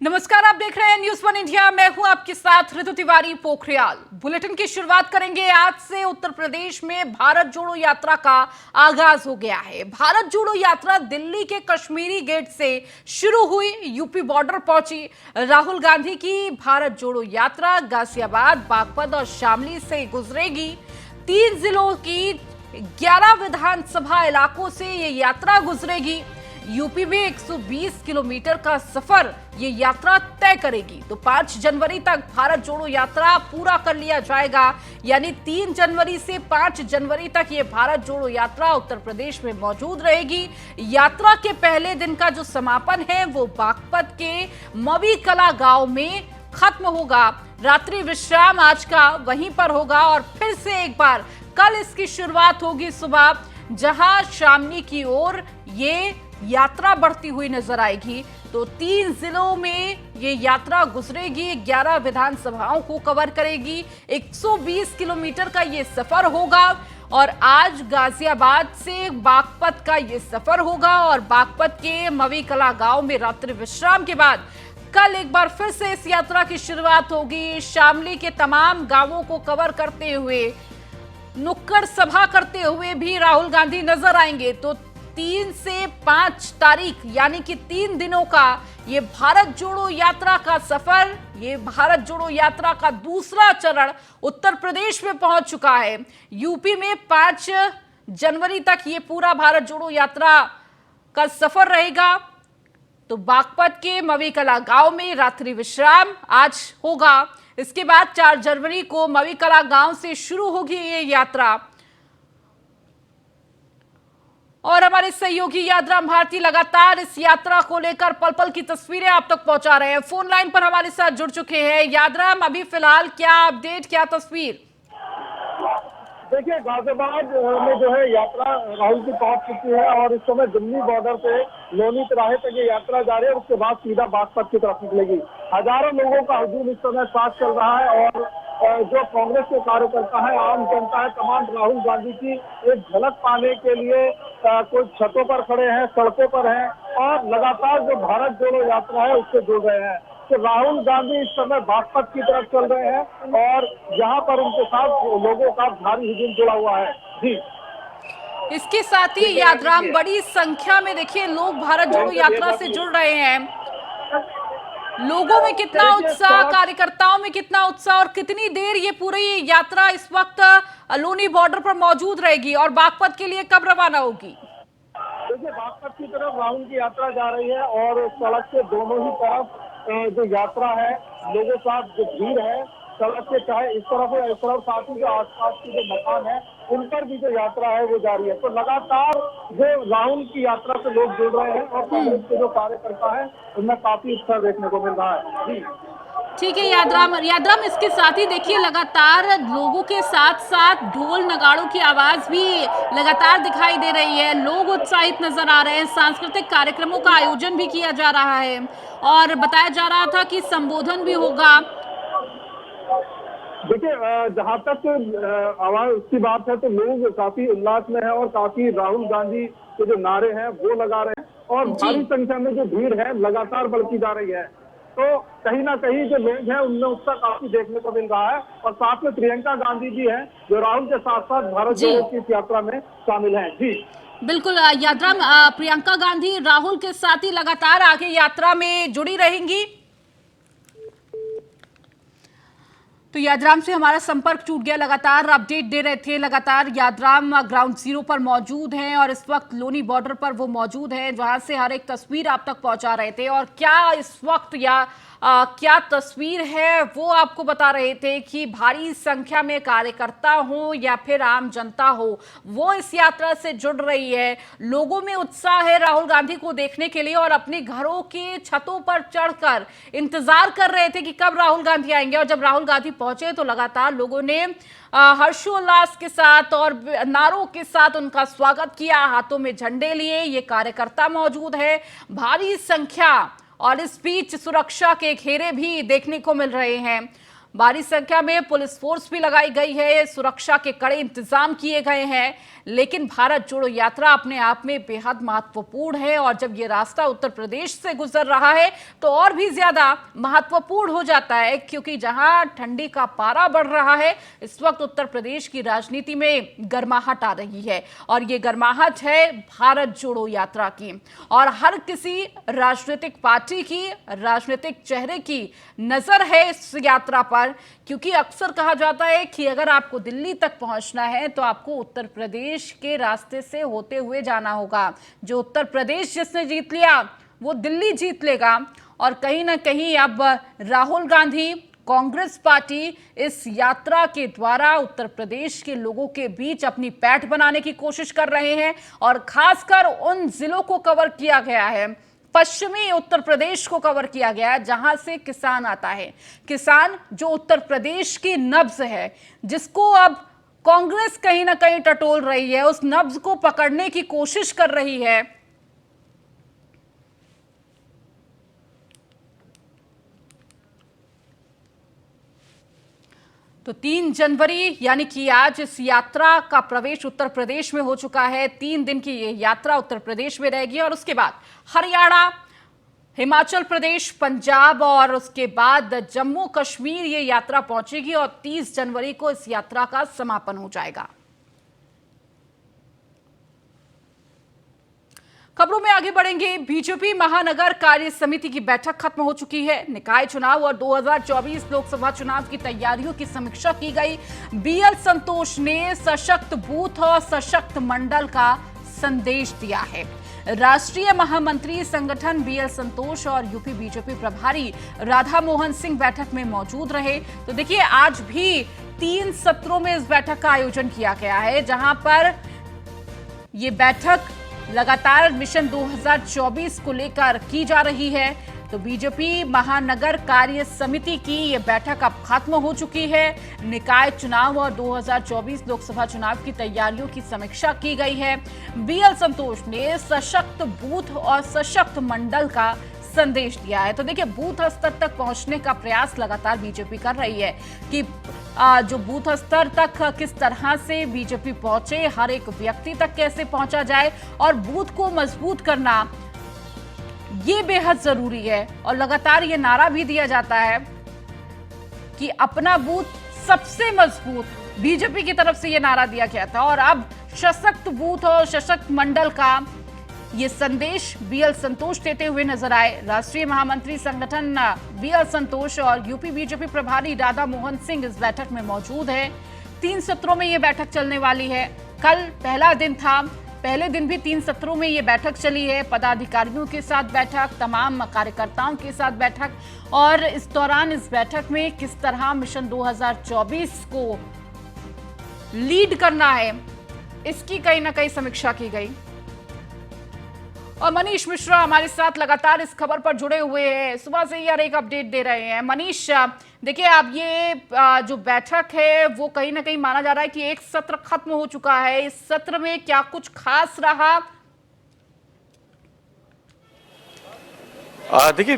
नमस्कार, आप देख रहे हैं न्यूज़ वन इंडिया। मैं हूं आपके साथ ऋतु तिवारी पोखरियाल। बुलेटिन की शुरुआत करेंगे। आज से उत्तर प्रदेश में भारत जोड़ो यात्रा का आगाज हो गया है। भारत जोड़ो यात्रा दिल्ली के कश्मीरी गेट से शुरू हुई, यूपी बॉर्डर पहुंची। राहुल गांधी की भारत जोड़ो यात्रा गाजियाबाद, बागपत और शामली से गुजरेगी। 3 जिलों की 11 विधानसभा इलाकों से ये यात्रा गुजरेगी। यूपी में 120 किलोमीटर का सफर ये यात्रा तय करेगी। तो 5 जनवरी तक भारत जोड़ो यात्रा पूरा कर लिया जाएगा, यानी 3 जनवरी से 5 जनवरी तक ये भारत जोड़ो यात्रा उत्तर प्रदेश में मौजूद रहेगी। यात्रा के पहले दिन का जो समापन है वो बागपत के मवी कला गांव में खत्म होगा। रात्रि विश्राम आज का वहीं पर होगा और फिर से एक बार कल इसकी शुरुआत होगी सुबह, जहां शामली की ओर ये यात्रा बढ़ती हुई नजर आएगी। तो 3 जिलों में ये यात्रा गुजरेगी, 11 विधानसभाओं को कवर करेगी। 120 किलोमीटर का ये सफर होगा और आज गाजियाबाद से बागपत का ये सफर होगा और बागपत के मवी कला गांव में रात्रि विश्राम के बाद कल एक बार फिर से इस यात्रा की शुरुआत होगी। शामली के तमाम गांवों को कवर करते हुए, नुक्कड़ सभा करते हुए भी राहुल गांधी नजर आएंगे। तो 3 से 5 तारीख यानी कि 3 दिनों का ये भारत जोड़ो यात्रा का सफर, ये भारत जोड़ो यात्रा का दूसरा चरण उत्तर प्रदेश में पहुंच चुका है। यूपी में 5 जनवरी तक ये पूरा भारत जोड़ो यात्रा का सफर रहेगा। तो बागपत के मवी कला गांव में रात्रि विश्राम आज होगा। इसके बाद 4 जनवरी को मवी कला गांव से शुरू होगी ये यात्रा। और हमारे सहयोगी यादराम भारती लगातार इस यात्रा को लेकर पल पल की तस्वीरें आप तक पहुंचा रहे हैं। फोन लाइन पर हमारे साथ जुड़ चुके हैं यादराम। अभी फिलहाल क्या अपडेट, क्या तस्वीर? देखिए, गाजियाबाद में जो है यात्रा राहुल की पहुंच चुकी है और इस समय दिल्ली बॉर्डर से लोनी तिराहे तक ये यात्रा जारी है। उसके बाद सीधा बागपत की तरफ निकलेगी। हजारों लोगों का हुजूम इस समय साथ चल रहा है और जो कांग्रेस के कार्यकर्ता है, आम जनता है, तमाम राहुल गांधी की एक झलक पाने के लिए कुछ छतों पर खड़े हैं, सड़कों पर हैं और लगातार जो भारत जोड़ो यात्रा है उससे जुड़ रहे हैं। तो राहुल गांधी इस समय बागपत की तरफ चल रहे हैं और यहाँ पर उनके साथ लोगों का भारी हुजूम जुड़ा हुआ है। जी, इसके साथ ही यादराम, बड़ी संख्या में देखिए लोग भारत जोड़ो यात्रा से जुड़ रहे हैं। लोगों में कितना उत्साह, कार्यकर्ताओं में कितना उत्साह और कितनी देर ये पूरी यात्रा इस वक्त लोनी बॉर्डर पर मौजूद रहेगी और बागपत के लिए कब रवाना होगी? देखिए, बागपत की तरफ राहुल की यात्रा जा रही है और सड़क के दोनों ही तरफ जो यात्रा है, लोगों का जो भीड़ है सड़क के, चाहे इस तरफ हो या इस तरफ, साथ ही जो आसपास के जो मकान है उन पर भी जो यात्रा है वो जारी है। तो लगातार जो राहुल की यात्रा से लोग जुड़ रहे हैं और कांग्रेस के जो कार्यकर्ता है उनमें काफी उत्साह देखने को मिल रहा है। जी, ठीक है यादराम। इसके साथ ही देखिए लगातार लोगों के साथ साथ ढोल नगाड़ों की आवाज भी लगातार दिखाई दे रही है। लोग उत्साहित नजर आ रहे हैं। सांस्कृतिक कार्यक्रमों का आयोजन भी किया जा रहा है और बताया जा रहा था कि संबोधन भी होगा। देखिए, जहाँ तक आवाज की बात है तो लोग काफी उल्लास में है और काफी राहुल गांधी के जो नारे हैं वो लगा रहे हैं और भारी संख्या में जो भीड़ है लगातार बढ़ती जा रही है। तो कहीं ना कहीं जो लोग हैं उनमें उत्साह काफी देखने को मिल रहा है और साथ में प्रियंका गांधी जी हैं जो राहुल के साथ साथ भारत जोड़ो की इस यात्रा में शामिल हैं। जी बिल्कुल यादराम, प्रियंका गांधी राहुल के साथ ही लगातार आगे यात्रा में जुड़ी रहेंगी। तो यादराम से हमारा संपर्क टूट गया। लगातार अपडेट दे रहे थे। लगातार यादराम ग्राउंड जीरो पर मौजूद हैं और इस वक्त लोनी बॉर्डर पर वो मौजूद हैं, जहां से हर एक तस्वीर आप तक पहुंचा रहे थे। और क्या इस वक्त क्या तस्वीर है वो आपको बता रहे थे कि भारी संख्या में कार्यकर्ता हो या फिर आम जनता हो, वो इस यात्रा से जुड़ रही है। लोगों में उत्साह है राहुल गांधी को देखने के लिए और अपने घरों के छतों पर चढ़कर इंतजार कर रहे थे कि कब राहुल गांधी आएंगे। और जब राहुल गांधी पहुंचे तो लगातार लोगों ने हर्षोल्लास के साथ और नारों के साथ उनका स्वागत किया। हाथों में झंडे लिए ये कार्यकर्ता मौजूद है, भारी संख्या, और इस बीच सुरक्षा के घेरे भी देखने को मिल रहे हैं। भारी संख्या में पुलिस फोर्स भी लगाई गई है, सुरक्षा के कड़े इंतजाम किए गए हैं। लेकिन भारत जोड़ो यात्रा अपने आप में बेहद महत्वपूर्ण है और जब ये रास्ता उत्तर प्रदेश से गुजर रहा है तो और भी ज्यादा महत्वपूर्ण हो जाता है, क्योंकि जहां ठंडी का पारा बढ़ रहा है इस वक्त उत्तर प्रदेश की राजनीति में गर्माहट आ रही है और ये गर्माहट है भारत जोड़ो यात्रा की। और हर किसी राजनीतिक पार्टी की, राजनीतिक चेहरे की नजर है इस यात्रा पर, क्योंकि अक्सर कहा जाता है कि अगर आपको दिल्ली तक पहुंचना है तो आपको उत्तर प्रदेश के रास्ते से होते हुए जाना होगा। जो उत्तर प्रदेश जिसने जीत लिया वो दिल्ली जीत लेगा। और कहीं ना कहीं अब राहुल गांधी, कांग्रेस पार्टी इस यात्रा के द्वारा उत्तर प्रदेश के लोगों के बीच अपनी पैठ बनाने की कोशिश कर रहे हैं और खासकर उन जिलों को कवर किया गया है, पश्चिमी उत्तर प्रदेश को कवर किया गया है जहां से किसान आता है। किसान जो उत्तर प्रदेश की नब्ज है, जिसको अब कांग्रेस कहीं ना कहीं टटोल रही है, उस नब्ज को पकड़ने की कोशिश कर रही है। तो 3 जनवरी यानी कि आज इस यात्रा का प्रवेश उत्तर प्रदेश में हो चुका है। 3 दिन की ये यात्रा उत्तर प्रदेश में रहेगी और उसके बाद हरियाणा, हिमाचल प्रदेश, पंजाब और उसके बाद जम्मू कश्मीर ये यात्रा पहुंचेगी और 30 जनवरी को इस यात्रा का समापन हो जाएगा। खबरों में आगे बढ़ेंगे। बीजेपी महानगर कार्य समिति की बैठक खत्म हो चुकी है। निकाय चुनाव और 2024 लोकसभा चुनाव की तैयारियों की समीक्षा की गई। बीएल संतोष ने सशक्त बूथ और सशक्त मंडल का संदेश दिया है। राष्ट्रीय महामंत्री संगठन बीएल संतोष और यूपी बीजेपी प्रभारी राधा मोहन सिंह बैठक में मौजूद रहे। तो देखिए, आज भी 3 सत्रों में इस बैठक का आयोजन किया गया है, जहां पर ये बैठक लगातार मिशन 2024 को लेकर की जा रही है। तो बीजेपी महानगर कार्य समिति की ये बैठक अब खत्म हो चुकी है। निकाय चुनाव और 2024 लोकसभा चुनाव की तैयारियों की समीक्षा की गई है। बीएल संतोष ने सशक्त बूथ और सशक्त मंडल का संदेश दिया है। तो देखिए, बूथ स्तर तक पहुंचने का प्रयास लगातार बीजेपी कर रही है कि जो बूथ स्तर तक किस तरह से बीजेपी पहुंचे, हर एक व्यक्ति तक कैसे पहुंचा जाए और बूथ को मजबूत करना ये बेहद जरूरी है। और लगातार ये नारा भी दिया जाता है कि अपना बूथ सबसे मजबूत, बीजेपी की तरफ से ये नारा दिया गया था और अब सशक्त बूथ और सशक्त मंडल का ये संदेश बीएल संतोष देते हुए नजर आए। राष्ट्रीय महामंत्री संगठन बीएल संतोष और यूपी बीजेपी प्रभारी राधा मोहन सिंह इस बैठक में मौजूद है। 3 सत्रों में ये बैठक चलने वाली है। कल पहला दिन था, पहले दिन भी 3 सत्रों में ये बैठक चली है। पदाधिकारियों के साथ बैठक, तमाम कार्यकर्ताओं के साथ बैठक और इस दौरान इस बैठक में किस तरह मिशन 2024 को लीड करना है, इसकी कहीं ना कहीं समीक्षा की गई। और मनीष मिश्रा हमारे साथ लगातार इस खबर पर जुड़े हुए हैं, सुबह से ही हर एक अपडेट दे रहे हैं। मनीष, देखिए, अब ये जो बैठक है वो कहीं ना कहीं माना जा रहा है कि एक सत्र खत्म हो चुका है। इस सत्र में क्या कुछ खास रहा? देखिए,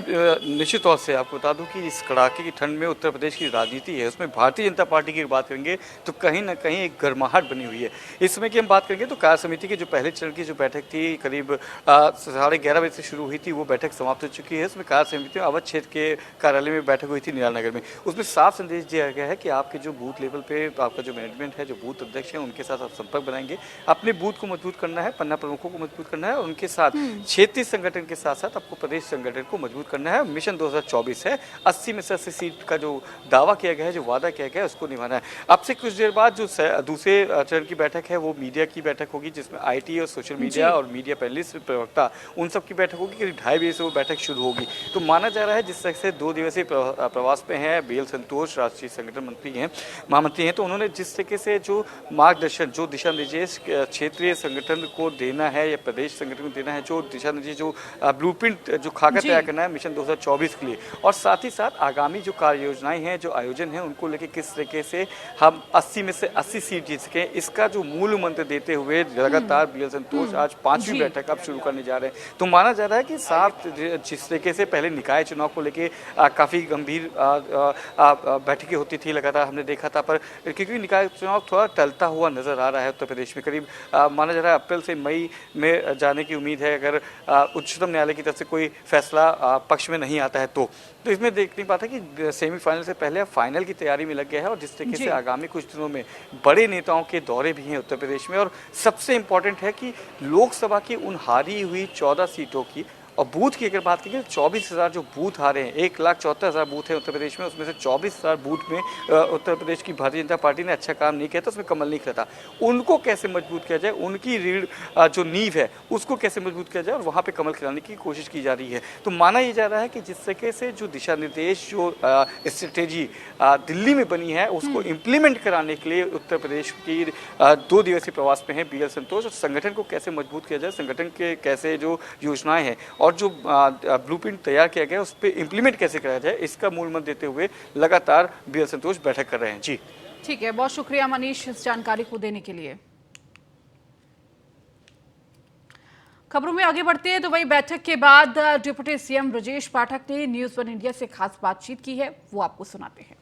निश्चित तौर से आपको बता दूं कि इस कड़ाके की ठंड में उत्तर प्रदेश की राजनीति है, उसमें भारतीय जनता पार्टी की बात करेंगे तो कहीं ना कहीं एक गर्माहट बनी हुई है। इस समय की हम बात करेंगे तो कार्य समिति की जो पहले चरण की जो बैठक थी, करीब 11:30 बजे से शुरू हुई थी, वो बैठक समाप्त हो चुकी है। उसमें कार्य समिति में अवध क्षेत्र के कार्यालय में बैठक हुई थी निराल में। उसमें साफ संदेश दिया गया है कि आपके जो बूथ लेवल पे आपका जो मैनेजमेंट है, जो बूथ अध्यक्ष है, उनके साथ आप संपर्क बनाएंगे। अपने बूथ को मजबूत करना है, पन्ना प्रमुखों को मजबूत करना है और उनके साथ क्षेत्रीय संगठन के साथ साथ आपको प्रदेश संगठन को मजबूत करना है। मिशन 2024 है, 80 में से 80 सीट का जो दावा किया गया है, जो वादा किया गया है, उसको निभाना है। अब से कुछ देर बाद जो दूसरे चरण की बैठक है वो मीडिया की बैठक होगी, जिसमें आईटी और सोशल मीडिया और मीडिया पैनलिस्ट, प्रवक्ता, उन सब की बैठक होगी। करीब 2:30 बजे से वो बैठक शुरू होगी। तो माना जा रहा है जिस तरह से 2 दिवसीय प्रवास पे हैं बीएल संतोष, राष्ट्रीय संगठन मंत्री हैं, महामंत्री हैं, तो उन्होंने जिस तरीके से जो मार्गदर्शन, जो दिशा निर्देश क्षेत्रीय संगठन को देना है या प्रदेश संगठन को देना है, जो दिशा निर्देश, जो ब्लूप्रिंट, जो खाका तैयार करना है मिशन 2024 के लिए, और साथ ही साथ आगामी जो कार्य योजनाएं हैं, जो आयोजन है, उनको लेके किस तरीके से हम 80 में से 80 सीट जीत सकें, इसका जो मूल मंत्र देते हुए लगातार BL संतोष आज 5वीं बैठक अब शुरू करने जा रहे हैं। तो माना जा रहा है कि साफ जिस तरीके से पहले निकाय चुनाव को लेके काफ़ी गंभीर बैठकें होती थी, लगातार हमने देखा था, पर क्योंकि निकाय चुनाव थोड़ा टलता हुआ नजर आ रहा है उत्तर प्रदेश में, करीब माना जा रहा है अप्रैल से मई में जाने की उम्मीद है, अगर उच्चतम न्यायालय की तरफ से कोई फैसला पक्ष में नहीं आता है तो इसमें देख नहीं पाता कि सेमीफाइनल से पहले फाइनल की तैयारी में लग गया है। और जिस तरीके से आगामी कुछ दिनों में बड़े नेताओं के दौरे भी हैं उत्तर प्रदेश में, और सबसे इम्पोर्टेंट है कि लोकसभा की उन हारी हुई 14 सीटों की और बूथ की अगर बात करें, 24,000 जो बूथ आ रहे हैं, 1,74,000 बूथ है उत्तर प्रदेश में, उसमें से 24,000 बूथ में उत्तर प्रदेश की भारतीय जनता पार्टी ने अच्छा काम नहीं किया था, उसमें कमल नहीं खिला था। उनको कैसे मजबूत किया जाए, उनकी रीढ़ जो नींव है उसको कैसे मजबूत किया जाए, और वहाँ पे कमल खिलाने की कोशिश की जा रही है। तो माना ये जा रहा है कि जिस तरीके से जो दिशा निर्देश, जो स्ट्रेटेजी दिल्ली में बनी है, उसको इम्प्लीमेंट कराने के लिए उत्तर प्रदेश की 2 दिवसीय प्रवास में है BL संतोष, और संगठन को कैसे मजबूत किया जाए, संगठन के कैसे जो योजनाएं हैं और जो ब्लूप्रिंट तैयार किया गया उस पर इम्प्लीमेंट कैसे कराया जाए, इसका मूल मंत्र देते हुए लगातार BL संतोष बैठक कर रहे हैं। जी ठीक है, बहुत शुक्रिया मनीष इस जानकारी को देने के लिए। खबरों में आगे बढ़ते हैं तो वही बैठक के बाद डिप्टी CM ब्रजेश पाठक ने न्यूज़ 1 इंडिया से खास बातचीत की है, वो आपको सुनाते हैं।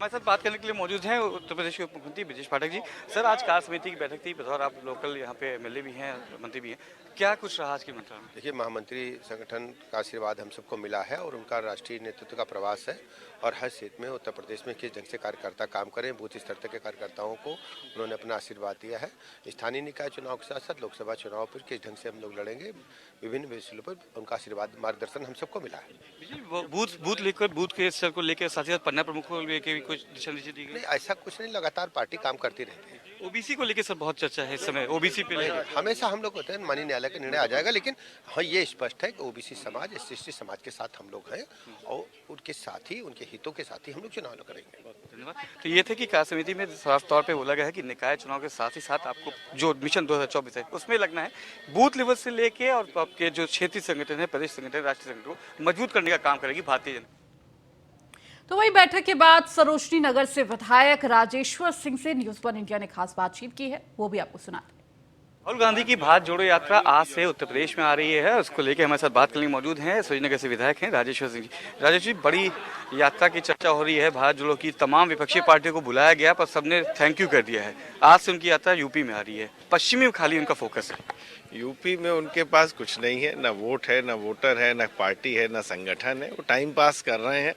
हमारे साथ बात करने के लिए मौजूद हैं उत्तर प्रदेश के उप मुख्यमंत्री ब्रजेश पाठक जी। सर, आज कार्य समिति की बैठक थी, बतौर आप लोकल यहाँ पे MLA भी हैं, मंत्री भी हैं, क्या कुछ रहा आज की मंत्रणा में? देखिए, महामंत्री संगठन का आशीर्वाद हम सबको मिला है और उनका राष्ट्रीय नेतृत्व का प्रवास है, और हर क्षेत्र में उत्तर प्रदेश में किस ढंग से कार्यकर्ता काम करें, बूथ स्तर तक के कार्यकर्ताओं को उन्होंने अपना आशीर्वाद दिया है। स्थानीय निकाय चुनाव के साथ साथ लोकसभा चुनाव पर किस ढंग से हम लोग लड़ेंगे, विभिन्न विषयों पर उनका आशीर्वाद, मार्गदर्शन हम सबको मिला है। बूथ के स्तर को लेकर साथ ही साथ पन्ना प्रमुखों को लेकर भी कुछ दिशा निर्देश दी गई? ऐसा कुछ नहीं, लगातार पार्टी काम करती रहती है। OBC को लेकर सर बहुत चर्चा है इस समय, OBC पे हमेशा हम लोग होते हैं, माननीय न्यायालय का निर्णय आ जाएगा, लेकिन हाँ, ये स्पष्ट है कि OBC समाज, SC समाज के साथ हम लोग हैं, और उनके साथ ही, उनके हितों के साथ ही हम लोग चुनाव करेंगे। धन्यवाद। तो ये थे कि कार्य समिति में साफ तौर पे बोला गया है कि निकाय चुनाव के साथ ही साथ आपको जो मिशन 2024 है उसमें लगना है, बूथ लेवल से लेके और आपके जो क्षेत्रीय संगठन है, प्रदेश संगठन, राष्ट्रीय संगठन को मजबूत करने का काम करेगी भारतीय जनता। तो वही बैठक के बाद सरोजनी नगर से विधायक राजेश्वर सिंह से न्यूज़ 1 इंडिया ने खास बातचीत की है, वो भी आपको सुनाते हैं। राहुल गांधी की भारत जोड़ो यात्रा आज से उत्तर प्रदेश में आ रही है, उसको लेकर हमारे साथ बात करने मौजूद हैं सरोजनी नगर से विधायक हैं राजेश्वर सिंह जी। राजेश जी, बड़ी यात्रा की चर्चा हो रही है, भारत जोड़ो की तमाम विपक्षी पार्टियों को बुलाया गया पर सबने थैंक यू कर दिया है। आज से उनकी यात्रा यूपी में आ रही है, पश्चिमी में खाली उनका फोकस है। यूपी में उनके पास कुछ नहीं है, ना वोट है, ना वोटर है, ना पार्टी है, ना संगठन है, वो टाइम पास कर रहे हैं।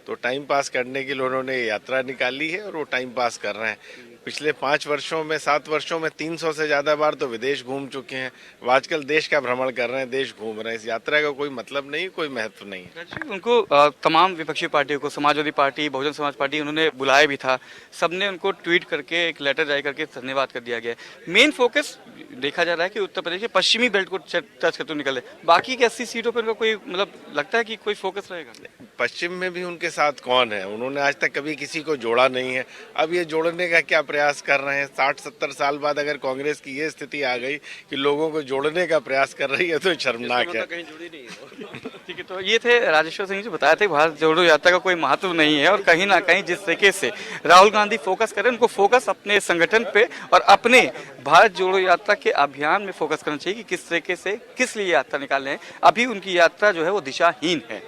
तो टाइम पास करने के लिए उन्होंने यात्रा निकाली है और वो टाइम पास कर रहे हैं। पिछले 5 वर्षों में, 7 वर्षों में 300 से ज़्यादा बार तो विदेश घूम चुके हैं। वो आजकल देश का भ्रमण कर रहे हैं, देश घूम रहे हैं। इस यात्रा का कोई मतलब नहीं, कोई महत्व नहीं है। उनको तमाम विपक्षी पार्टियों को, समाजवादी पार्टी, बहुजन समाज पार्टी, उन्होंने बुलाया भी था, सबने उनको ट्वीट करके एक लेटर जारी करके धन्यवाद कर दिया गया। मेन फोकस देखा जा रहा है कि उत्तर प्रदेश के पश्चिमी बेल्ट को टच करते निकले, बाकी की 80 सीटों पर उनका कोई मतलब लगता है कि कोई फोकस रहेगा? पश्चिम में भी उनके साथ कौन है? उन्होंने आज तक कभी किसी को जोड़ा नहीं है। अब ये जोड़ने का क्या प्रयास कर रहे हैं? 60-70 साल बाद अगर कांग्रेस की ये स्थिति आ गई कि लोगों को जोड़ने का प्रयास कर रही है तो शर्मनाक है। ठीक है, तो ये थे राजेश्वर सिंह जी, बताया थे भारत जोड़ो यात्रा का कोई महत्व नहीं है, और कहीं ना कहीं जिस तरीके से राहुल गांधी फोकस करें, उनको फोकस अपने संगठन पे और अपने भारत जोड़ो यात्रा के अभियान में फोकस करना चाहिए कि किस तरीके से, किस लिए यात्रा निकालने हैं। अभी उनकी यात्रा जो है वो दिशाहीन है।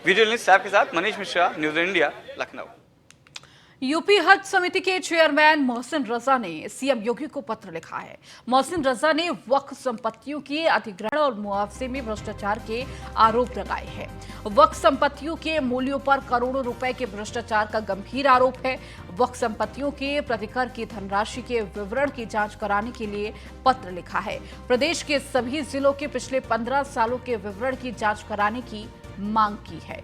वीडियो जर्नलिस्ट साहब के साथ Manish Mishra, news India, Lucknow. UP हज समिति के चेयरमैन मोहसिन रजा ने CM योगी को पत्र लिखा है। मोहसिन रजा ने वक्फ संपत्तियों के अधिग्रहण और मुआवजे में भ्रष्टाचार के आरोप लगाए हैं। वक्फ संपत्तियों के मूल्यों पर करोड़ों रुपए के भ्रष्टाचार का गंभीर आरोप है। वक्फ संपत्तियों के प्रतिकर की धनराशि के विवरण की जांच कराने के लिए पत्र लिखा है। प्रदेश के सभी जिलों के पिछले 15 सालों के विवरण की जांच कराने की मांग की है।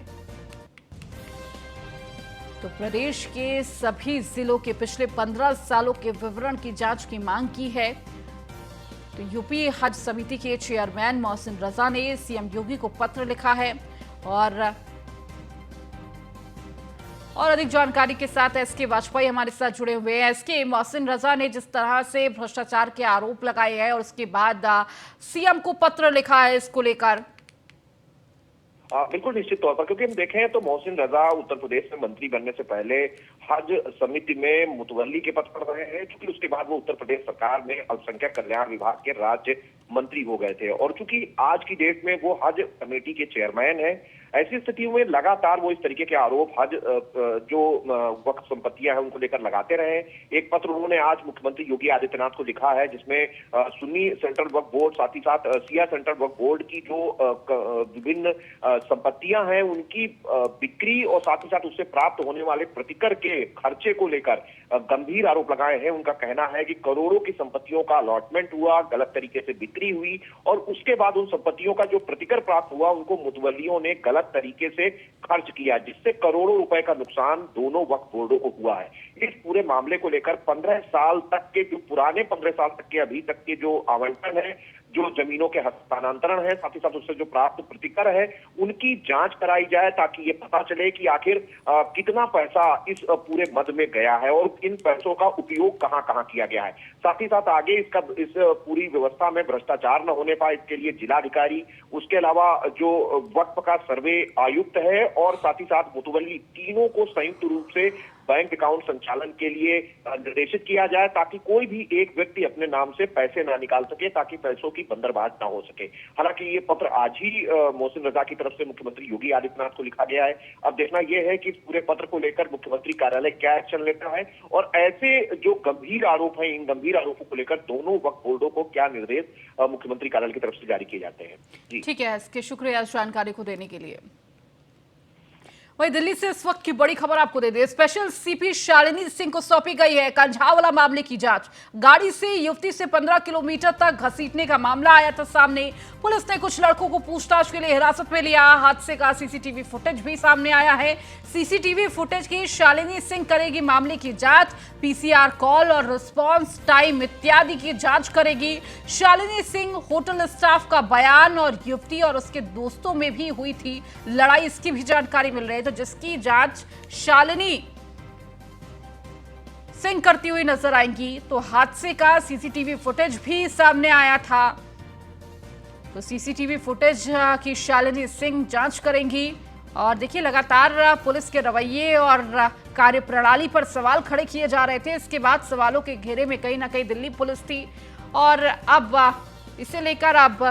तो प्रदेश के सभी जिलों के पिछले 15 सालों के विवरण की जांच की मांग की है। तो यूपी हज समिति के चेयरमैन मोहसिन रजा ने CM योगी को पत्र लिखा है, और अधिक जानकारी के साथ SK वाजपेयी हमारे साथ जुड़े हुए हैं। SK, मोहसिन रजा ने जिस तरह से भ्रष्टाचार के आरोप लगाए हैं और उसके बाद CM को पत्र लिखा है, इसको लेकर बिल्कुल निश्चित तौर पर, क्योंकि हम देखें तो मोहसिन रजा उत्तर प्रदेश में मंत्री बनने से पहले हज समिति में मुतवल्ली के पद पर रहे हैं, क्योंकि उसके बाद वो उत्तर प्रदेश सरकार में अल्पसंख्यक कल्याण विभाग के राज्य मंत्री हो गए थे। और चूंकि आज की डेट में वो हज कमेटी के चेयरमैन हैं, ऐसी स्थितियों में लगातार वो इस तरीके के आरोप हज जो वक्फ संपत्तियां हैं उनको लेकर लगाते रहे। एक पत्र उन्होंने आज मुख्यमंत्री योगी आदित्यनाथ को लिखा है, जिसमें सुन्नी सेंट्रल वक्फ बोर्ड, साथ ही साथ सिया सेंट्रल वक्फ बोर्ड की जो विभिन्न संपत्तियां हैं उनकी बिक्री और साथ ही साथ उससे प्राप्त होने वाले प्रतिकर के खर्चे को लेकर गंभीर आरोप लगाए हैं। उनका कहना है कि करोड़ों की संपत्तियों का अलॉटमेंट हुआ, गलत तरीके से बिक्री हुई और उसके बाद उन संपत्तियों का जो प्रतिकर प्राप्त हुआ उनको मुतवल्लियों ने गलत तरीके से खर्च किया, जिससे करोड़ों रुपए का नुकसान दोनों वक्फ बोर्डों को हुआ है। इस पूरे मामले को लेकर 15 साल तक के, जो पुराने 15 साल तक के अभी तक के जो आवंटन है, जो जमीनों के हस्तांतरण है, साथ ही साथ उससे जो प्राप्त प्रतिकर है, उनकी जांच कराई जाए ताकि ये पता चले कि आखिर कितना पैसा इस पूरे मद में गया है और इन पैसों का उपयोग कहां कहां किया गया है। साथ ही साथ आगे इस पूरी व्यवस्था में भ्रष्टाचार न होने पाए, इसके लिए जिलाधिकारी, उसके अलावा जो वक्फ का सर्वे आयुक्त है और साथ ही साथ मुतवल्ली, तीनों को संयुक्त रूप से बैंक अकाउंट संचालन के लिए निर्देशित किया जाए ताकि कोई भी एक व्यक्ति अपने नाम से पैसे ना निकाल सके, ताकि पैसों की बंदरबांट ना हो सके। हालांकि ये पत्र आज ही मोहसिन रजा की तरफ से मुख्यमंत्री योगी आदित्यनाथ को लिखा गया है। अब देखना यह है कि इस पूरे पत्र को लेकर मुख्यमंत्री कार्यालय क्या एक्शन लेता है और ऐसे जो गंभीर आरोप हैं, इन गंभीर आरोपों को लेकर दोनों वक्फ बोर्डों को क्या निर्देश मुख्यमंत्री कार्यालय की तरफ से जारी किए जाते हैं। जी ठीक है, इसके शुक्रिया इस जानकारी को देने के लिए। वहीं दिल्ली से इस वक्त की बड़ी खबर आपको दे दें। स्पेशल सीपी शालिनी सिंह को सौंपी गई है कंझावला मामले की जांच। गाड़ी से युवती से 15 किलोमीटर तक घसीटने का मामला आया था सामने। पुलिस ने कुछ लड़कों को पूछताछ के लिए हिरासत में लिया। हादसे का सीसीटीवी फुटेज भी सामने आया है। सीसीटीवी फुटेज की शालिनी सिंह करेगी मामले की जांच। पीसीआर कॉल और रिस्पॉन्स टाइम इत्यादि की जांच करेगी। शालिनी सिंह होटल स्टाफ का बयान और युवती और उसके दोस्तों में भी हुई थी लड़ाई, इसकी भी जानकारी मिल रही है, तो जिसकी जांच शालिनी सिंह करती हुई नजर आएंगी। तो हादसे का सीसीटीवी फुटेज भी सामने आया था, तो सीसीटीवी फुटेज की शालिनी सिंह जांच करेंगी। और देखिए, लगातार पुलिस के रवैये और कार्यप्रणाली पर सवाल खड़े किए जा रहे थे। इसके बाद सवालों के घेरे में कहीं ना कहीं दिल्ली पुलिस थी और अब इसे लेकर अब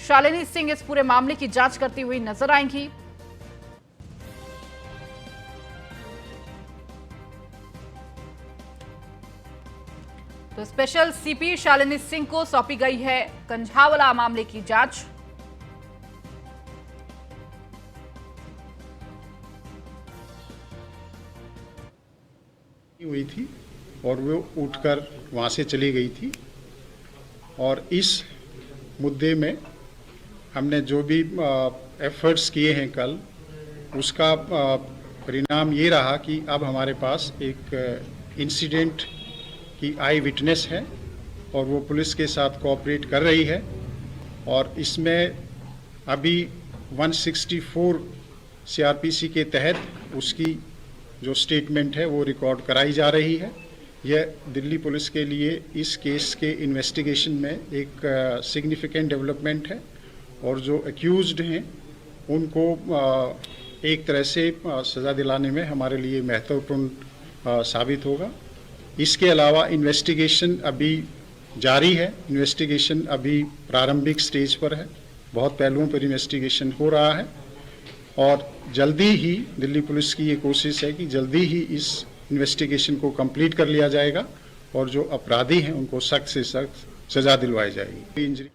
शालिनी सिंह इस पूरे मामले की जांच करती हुई नजर आएंगी। तो स्पेशल सीपी शालिनी सिंह को सौंपी गई है कंझावला मामले की जांच। हुई थी और वो उठकर वहाँ से चली गई थी। और इस मुद्दे में हमने जो भी एफर्ट्स किए हैं कल, उसका परिणाम ये रहा कि अब हमारे पास एक इंसिडेंट की आई विटनेस है और वो पुलिस के साथ कोऑपरेट कर रही है। और इसमें अभी 164 सीआरपीसी के तहत उसकी जो स्टेटमेंट है वो रिकॉर्ड कराई जा रही है। यह दिल्ली पुलिस के लिए इस केस के इन्वेस्टिगेशन में एक सिग्निफिकेंट डेवलपमेंट है और जो एक्यूज्ड हैं उनको एक तरह से सज़ा दिलाने में हमारे लिए महत्वपूर्ण साबित होगा। इसके अलावा इन्वेस्टिगेशन अभी जारी है। इन्वेस्टिगेशन अभी प्रारंभिक स्टेज पर है, बहुत पहलुओं पर इन्वेस्टिगेशन हो रहा है और जल्दी ही दिल्ली पुलिस की ये कोशिश है कि जल्दी ही इस इन्वेस्टिगेशन को कंप्लीट कर लिया जाएगा और जो अपराधी हैं उनको सख्त से सख्त सजा दिलवाई जाएगी।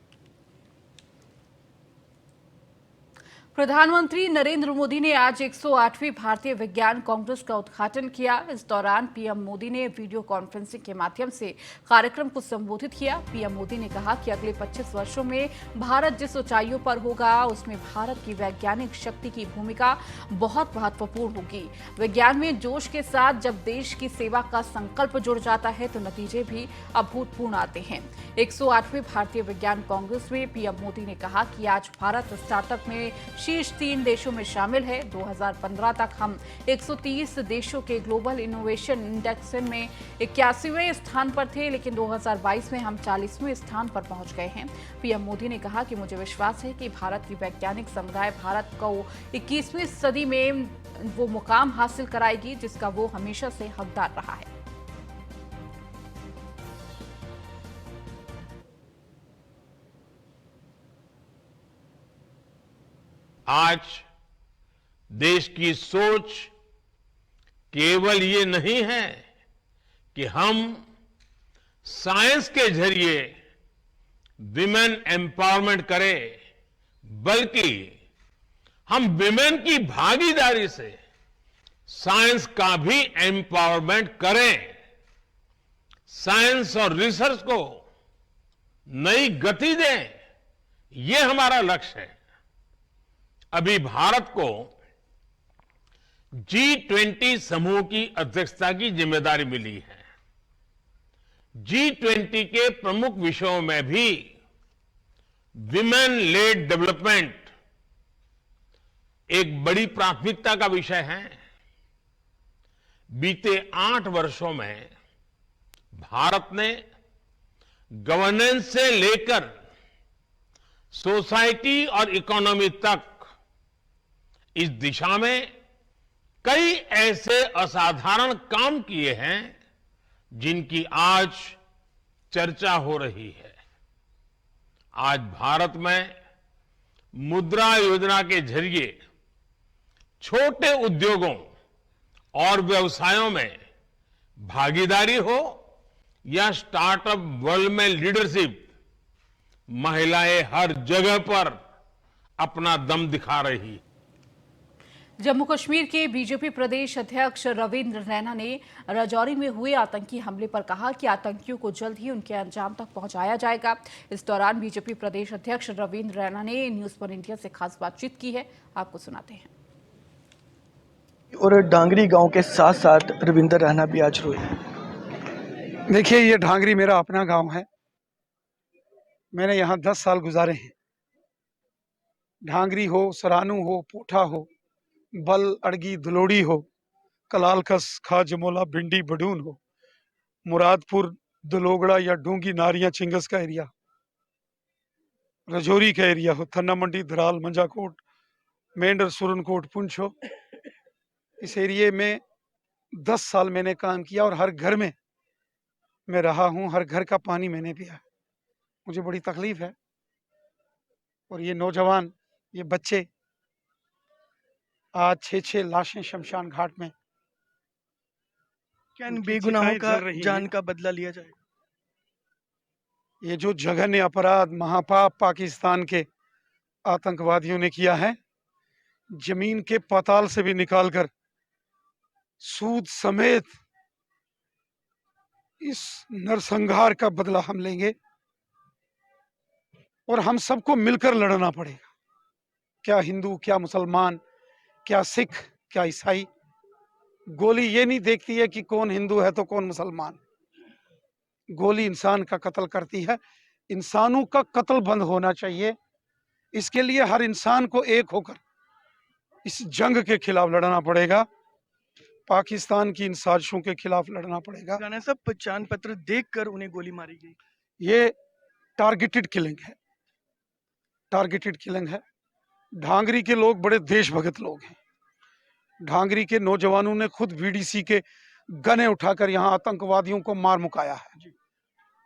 प्रधानमंत्री नरेंद्र मोदी ने आज 108वीं भारतीय विज्ञान कांग्रेस का उद्घाटन किया। इस दौरान पीएम मोदी ने वीडियो कॉन्फ्रेंसिंग के माध्यम से कार्यक्रम को संबोधित किया। पीएम मोदी ने कहा कि अगले 25 वर्षों में भारत जिस ऊंचाइयों पर होगा उसमें भारत की वैज्ञानिक शक्ति की भूमिका बहुत महत्वपूर्ण होगी। विज्ञान में जोश के साथ जब देश की सेवा का संकल्प जुड़ जाता है तो नतीजे भी अभूतपूर्ण आते हैं। 108वीं भारतीय विज्ञान कांग्रेस में पीएम मोदी ने कहा कि आज भारत स्टार्टअप में शीर्ष 3 देशों में शामिल है। 2015 तक हम 130 देशों के ग्लोबल इनोवेशन इंडेक्स में 81वें स्थान पर थे, लेकिन 2022 में हम 40वें स्थान पर पहुंच गए हैं। पीएम मोदी ने कहा कि मुझे विश्वास है कि भारत की वैज्ञानिक समुदाय भारत को 21वीं सदी में वो मुकाम हासिल कराएगी जिसका वो हमेशा से हकदार रहा है। आज देश की सोच केवल ये नहीं है कि हम साइंस के जरिए विमेन एम्पावरमेंट करें, बल्कि हम विमेन की भागीदारी से साइंस का भी एम्पावरमेंट करें, साइंस और रिसर्च को नई गति दें, ये हमारा लक्ष्य है। अभी भारत को G20 समूह की अध्यक्षता की जिम्मेदारी मिली है। G20 के प्रमुख विषयों में भी विमेन लेड डेवलपमेंट एक बड़ी प्राथमिकता का विषय है। बीते 8 वर्षों में भारत ने गवर्नेंस से लेकर सोसाइटी और इकोनॉमी तक इस दिशा में कई ऐसे असाधारण काम किए हैं जिनकी आज चर्चा हो रही है। आज भारत में मुद्रा योजना के जरिए छोटे उद्योगों और व्यवसायों में भागीदारी हो या स्टार्टअप वर्ल्ड में लीडरशिप, महिलाएं हर जगह पर अपना दम दिखा रही। जम्मू कश्मीर के बीजेपी प्रदेश अध्यक्ष रविंद्र रैना ने राजौरी में हुए आतंकी हमले पर कहा कि आतंकियों को जल्द ही उनके अंजाम तक पहुंचाया जाएगा। इस दौरान बीजेपी प्रदेश अध्यक्ष रविंद्र रैना ने न्यूज वन इंडिया से खास बातचीत की है, आपको सुनाते हैं। और डांगरी गांव के साथ साथ रविंद्र रैना भी आज रोए। देखिए, ये ढांगरी मेरा अपना गांव है। मैंने यहाँ 10 साल गुजारे हैं। ढांगरी हो, सरानू हो, पोठा हो, बल, अड़गी, दुलोड़ी हो, कलालकस, खा, जमोला, भिंडी, बडून हो, मुरादपुर, दलोगड़ा या डूंगी, नारियां, चिंगस का एरिया, रजौरी का एरिया हो, थन्ना मंडी, धराल, मंजाकोट, मेंढर, सुरनकोट, पुंछ हो, इस एरिए में 10 साल मैंने काम किया और हर घर में मैं रहा हूं, हर घर का पानी मैंने पिया। मुझे बड़ी तकलीफ है। और ये नौजवान, ये बच्चे, आज 6 लाशें शमशान घाट में। क्या इन बेगुनाहों का जान का बदला लिया जाए? ये जो जघन्य अपराध, महापाप पाकिस्तान के आतंकवादियों ने किया है, जमीन के पाताल से भी निकालकर सूद समेत इस नरसंहार का बदला हम लेंगे और हम सबको मिलकर लड़ना पड़ेगा। क्या हिंदू, क्या मुसलमान, क्या सिख, क्या ईसाई। गोली ये नहीं देखती है कि कौन हिंदू है तो कौन मुसलमान। गोली इंसान का कत्ल करती है। इंसानों का कत्ल बंद होना चाहिए। इसके लिए हर इंसान को एक होकर इस जंग के खिलाफ लड़ना पड़ेगा। पाकिस्तान की इन साजिशों के खिलाफ लड़ना पड़ेगा। राणा साहब, पहचान पत्र देखकर उन्हें गोली मारी गई। ये टारगेटेड किलिंग है, टारगेटेड किलिंग है। ढांगरी के लोग बड़े देशभक्त लोग हैं। ढांगरी के नौजवानों ने खुद वीडीसी के गने उठाकर यहाँ आतंकवादियों को मार मुकाया है।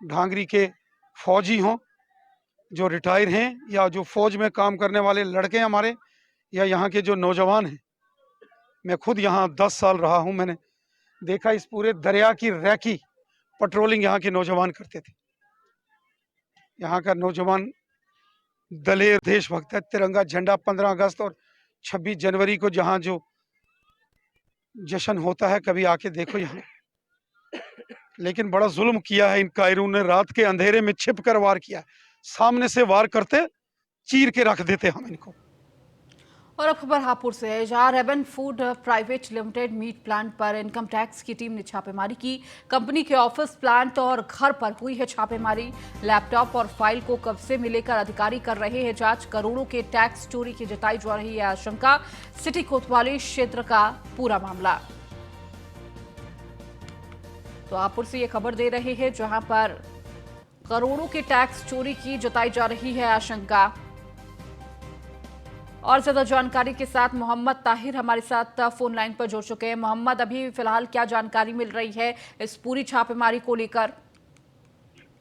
ढांगरी के फौजी हों जो रिटायर हैं या जो फौज में काम करने वाले लड़के हमारे, या यहाँ के जो नौजवान हैं। मैं खुद यहाँ 10 साल रहा हूँ। मैंने देखा इस पूरे दरिया की रैकी पेट्रोलिंग यहाँ के नौजवान करते थे। यहाँ का नौजवान दलेर देशभक्त है। तिरंगा झंडा 15 अगस्त और 26 जनवरी को जहाँ जो जश्न होता है, कभी आके देखो यहाँ। लेकिन बड़ा जुल्म किया है इन कायरों ने। रात के अंधेरे में छिप कर वार किया। सामने से वार करते, चीर के रख देते हम इनको। और अब खबर हापुड़ से है, जहां Reban food private limited meat plant पर इनकम टैक्स की टीम ने छापेमारी की। कंपनी के ऑफिस, प्लांट और घर पर हुई है छापेमारी। लैपटॉप और फाइल को कब्जे में लेकर अधिकारी कर रहे हैं जांच। करोड़ों के टैक्स चोरी की जताई जा रही है आशंका। सिटी कोतवाली क्षेत्र का पूरा मामला। तो हापुड़ से ये खबर दे रहे हैं, जहां पर करोड़ों के टैक्स चोरी की जताई जा रही है आशंका। और ज्यादा जानकारी के साथ मोहम्मद ताहिर हमारे साथ फोन लाइन पर जुड़ चुके हैं। मोहम्मद, अभी फिलहाल क्या जानकारी मिल रही है इस पूरी छापेमारी को लेकर?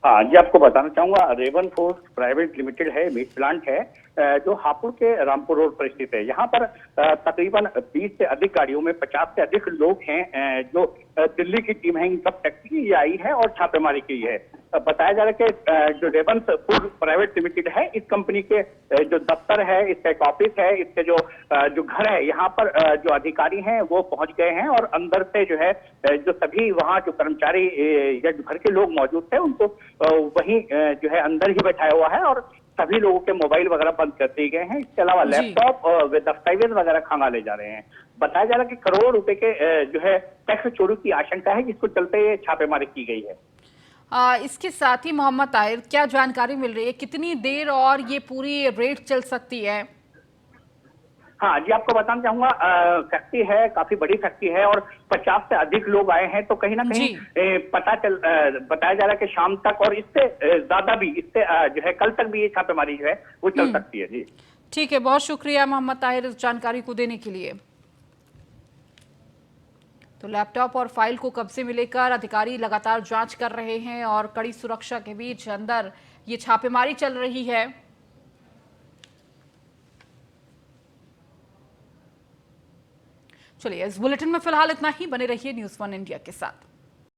हाँ जी, आपको बताना चाहूंगा, रेवन फूड प्राइवेट लिमिटेड है, मीट प्लांट है जो हापुड़ के रामपुर रोड पर स्थित है। यहाँ पर तकरीबन 20 से अधिक गाड़ियों में 50 से अधिक लोग हैं जो दिल्ली की टीम है, इनकम टैक्स की आई है और छापेमारी की है। बताया जा रहा है कि जो रेवन फूड प्राइवेट लिमिटेड है, इस कंपनी के जो दफ्तर है, इसका एक ऑफिस है, इसके जो घर है, यहाँ पर जो अधिकारी हैं वो पहुंच गए हैं और अंदर से जो है जो सभी वहाँ जो कर्मचारी या जो घर के लोग मौजूद थे उनको वहीं जो है अंदर ही बैठाया हुआ है और सभी लोगों के मोबाइल वगैरह बंद कर दिए गए हैं। इसके अलावा लैपटॉप और दस्तावेज वगैरह खंगाले जा रहे हैं। बताया जा रहा है कि करोड़ रुपए के जो है टैक्स चोरी की आशंका है, जिसको चलते ये छापेमारी की गई है। इसके साथ ही मोहम्मद ताहिर, क्या जानकारी मिल रही है, कितनी देर और ये पूरी रेड चल सकती है? हाँ जी, आपको बताना चाहूंगा, फैक्ट्री है, काफी बड़ी फैक्ट्री है और 50 से अधिक लोग आए हैं, तो कहीं ना कहीं बताया जा रहा है कि शाम तक और इससे ज्यादा भी, इससे जो है कल तक भी ये छापेमारी जो है वो चल सकती है। जी ठीक है, बहुत शुक्रिया मोहम्मद ताहिर इस जानकारी को देने के लिए। तो लैपटॉप और फाइल को कब्जे में लेकर अधिकारी लगातार जांच कर रहे हैं और कड़ी सुरक्षा के बीच अंदर ये छापेमारी चल रही है। चलिए, इस बुलेटिन में फिलहाल इतना ही। बने रहिए न्यूज़ 1 इंडिया के साथ।